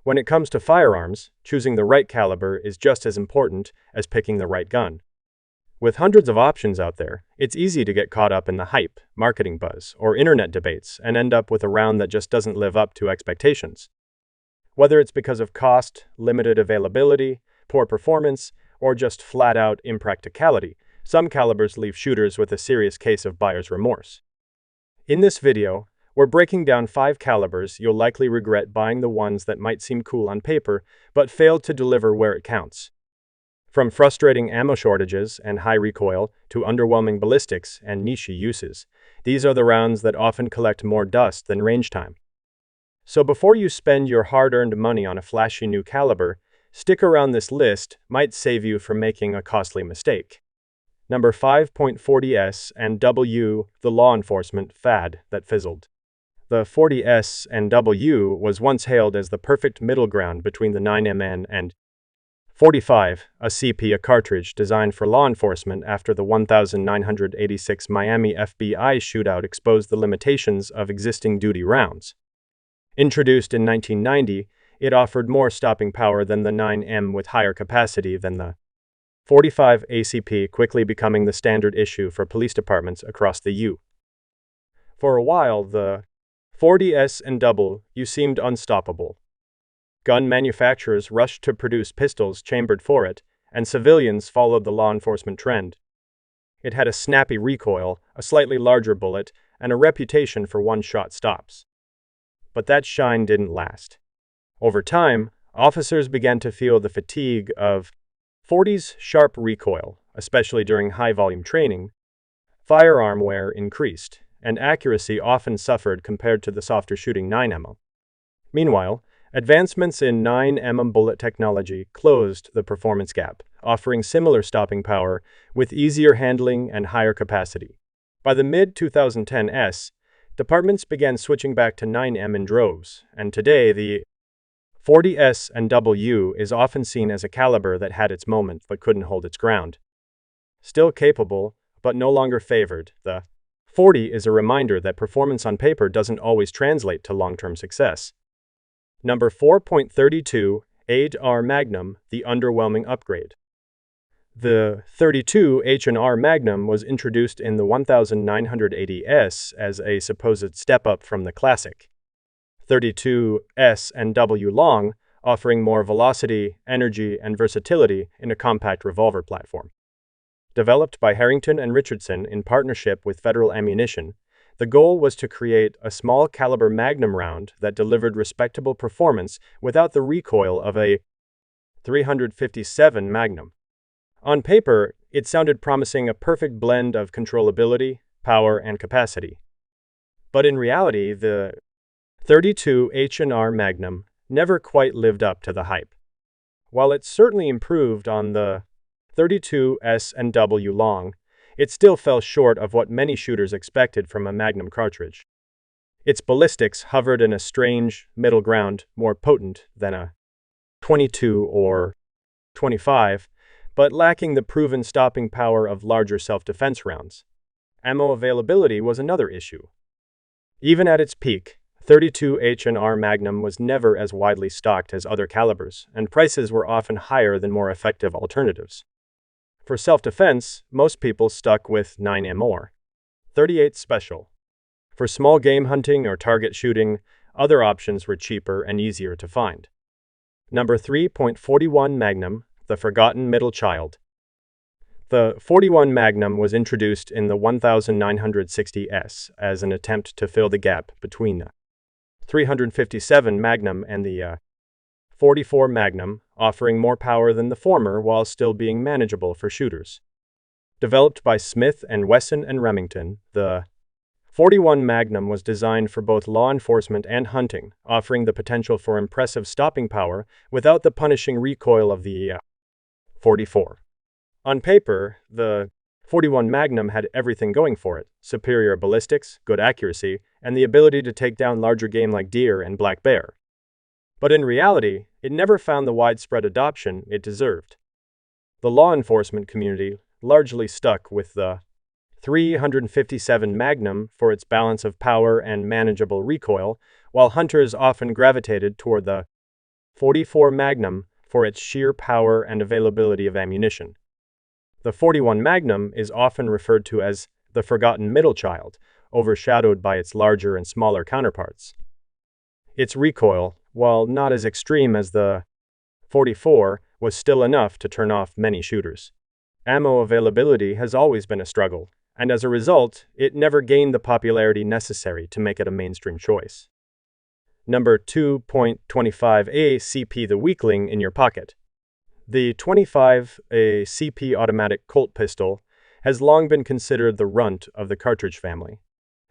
When it comes to firearms, choosing the right caliber is just as important as picking the right gun. With hundreds of options out there, it's easy to get caught up in the hype, marketing buzz, or internet debates and end up with a round that just doesn't live up to expectations. Whether it's because of cost, limited availability, poor performance, or just flat-out impracticality, some calibers leave shooters with a serious case of buyer's remorse. In this video, we're breaking down 5 calibers you'll likely regret buying, the ones that might seem cool on paper but failed to deliver where it counts. From frustrating ammo shortages and high recoil to underwhelming ballistics and niche uses, these are the rounds that often collect more dust than range time. So before you spend your hard-earned money on a flashy new caliber, stick around. This list might save you from making a costly mistake. Number 5.40S and W, the law enforcement fad that fizzled. The 40S and W was once hailed as the perfect middle ground between the 9mm and 45, a CP, a cartridge designed for law enforcement after the 1986 Miami FBI shootout exposed the limitations of existing duty rounds. Introduced in 1990, it offered more stopping power than the 9mm with higher capacity than the 45 ACP, quickly becoming the standard issue for police departments across the U.S. For a while, the 40S and W seemed unstoppable. Gun manufacturers rushed to produce pistols chambered for it, and civilians followed the law enforcement trend. It had a snappy recoil, a slightly larger bullet, and a reputation for one-shot stops. But that shine didn't last. Over time, officers began to feel the fatigue of 40's sharp recoil, especially during high-volume training. Firearm wear increased, and accuracy often suffered compared to the softer shooting 9mm. Meanwhile, advancements in 9mm bullet technology closed the performance gap, offering similar stopping power with easier handling and higher capacity. By the mid-2010s, departments began switching back to 9mm in droves, and today the 40S and W is often seen as a caliber that had its moment but couldn't hold its ground. Still capable, but no longer favored, the 40 is a reminder that performance on paper doesn't always translate to long-term success. Number 4.32, 8R Magnum, the underwhelming upgrade. The 32 H&R Magnum was introduced in the 1980s as a supposed step-up from the classic 32S and W long, offering more velocity, energy, and versatility in a compact revolver platform. Developed by Harrington and Richardson in partnership with Federal Ammunition, the goal was to create a small caliber Magnum round that delivered respectable performance without the recoil of a 357 Magnum. On paper, it sounded promising, a perfect blend of controllability, power, and capacity. But in reality, the 32 H&R Magnum never quite lived up to the hype. While it certainly improved on the 32S and W long, it still fell short of what many shooters expected from a Magnum cartridge. Its ballistics hovered in a strange middle ground, more potent than a 22 or 25, but lacking the proven stopping power of larger self-defense rounds. Ammo availability was another issue. Even at its peak, 32 H&R Magnum was never as widely stocked as other calibers, and prices were often higher than more effective alternatives. For self-defense, most people stuck with 9mm or 38 Special. For small game hunting or target shooting, other options were cheaper and easier to find. Number 3.41 Magnum, the forgotten middle child. The 41 Magnum was introduced in the 1960s as an attempt to fill the gap between the 357 Magnum and the 44 Magnum, offering more power than the former while still being manageable for shooters. Developed by Smith & Wesson and Remington, the 41 Magnum was designed for both law enforcement and hunting, offering the potential for impressive stopping power without the punishing recoil of the 44. On paper, the 41 Magnum had everything going for it: superior ballistics, good accuracy, and the ability to take down larger game like deer and black bear. But in reality, it never found the widespread adoption it deserved. The law enforcement community largely stuck with the 357 Magnum for its balance of power and manageable recoil, while hunters often gravitated toward the .44 Magnum for its sheer power and availability of ammunition. The .41 Magnum is often referred to as the forgotten middle child, overshadowed by its larger and smaller counterparts. Its recoil, while not as extreme as the .44, was still enough to turn off many shooters. Ammo availability has always been a struggle, and as a result, it never gained the popularity necessary to make it a mainstream choice. Number 2.25A CP, the weakling in your pocket. The .25A CP automatic Colt pistol has long been considered the runt of the cartridge family.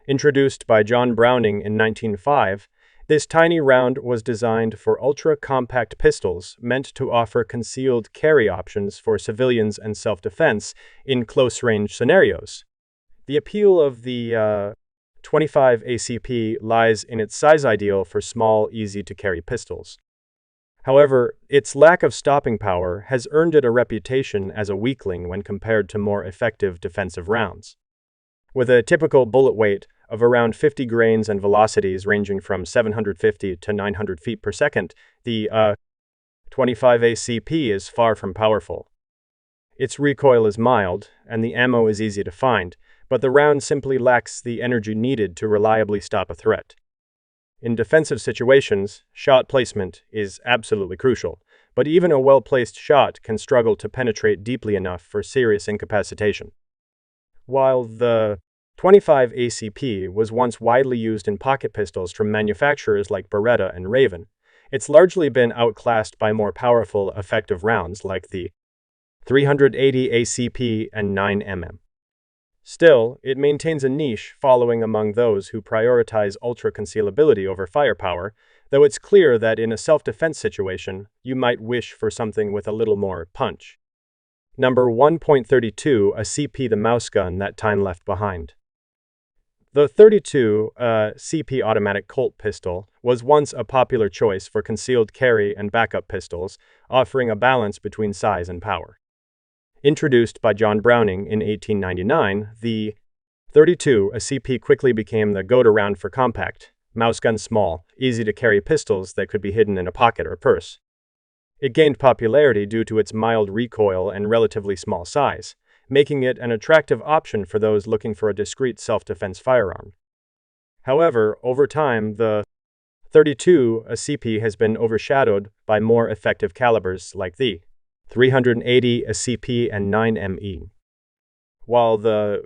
Introduced by John Browning in 1905, this tiny round was designed for ultra-compact pistols meant to offer concealed carry options for civilians and self-defense in close-range scenarios. The appeal of the .25 ACP lies in its size ideal for small, easy-to-carry pistols. However, its lack of stopping power has earned it a reputation as a weakling when compared to more effective defensive rounds. With a typical bullet weight of around 50 grains and velocities ranging from 750 to 900 feet per second, the .25 ACP is far from powerful. Its recoil is mild, and the ammo is easy to find, but the round simply lacks the energy needed to reliably stop a threat. In defensive situations, shot placement is absolutely crucial, but even a well-placed shot can struggle to penetrate deeply enough for serious incapacitation. While the .25 ACP was once widely used in pocket pistols from manufacturers like Beretta and Raven, it's largely been outclassed by more powerful, effective rounds like the .380 ACP and 9mm. Still, it maintains a niche following among those who prioritize ultra-concealability over firepower, though it's clear that in a self-defense situation, you might wish for something with a little more punch. Number 1.32, a CP, the mouse gun that time left behind. The .32 CP automatic Colt pistol was once a popular choice for concealed carry and backup pistols, offering a balance between size and power. Introduced by John Browning in 1899, the .32 CP quickly became the go-to round for compact, mouse-gun small, easy-to-carry pistols that could be hidden in a pocket or purse. It gained popularity due to its mild recoil and relatively small size, making it an attractive option for those looking for a discreet self-defense firearm. However, over time, the .32 CP has been overshadowed by more effective calibers like the .380 CP and 9mm. While the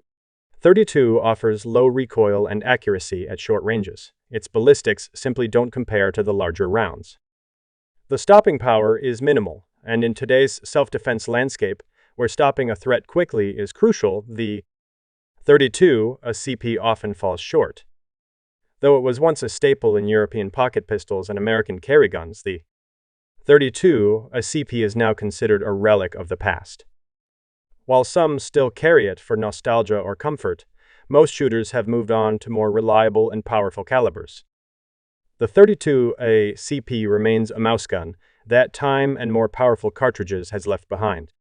.32 offers low recoil and accuracy at short ranges, its ballistics simply don't compare to the larger rounds. The stopping power is minimal, and in today's self-defense landscape, where stopping a threat quickly is crucial, the .32 CP often falls short. Though it was once a staple in European pocket pistols and American carry guns, the .32 CP is now considered a relic of the past. While some still carry it for nostalgia or comfort, most shooters have moved on to more reliable and powerful calibers. The .32 CP remains a mouse gun that time and more powerful cartridges has left behind.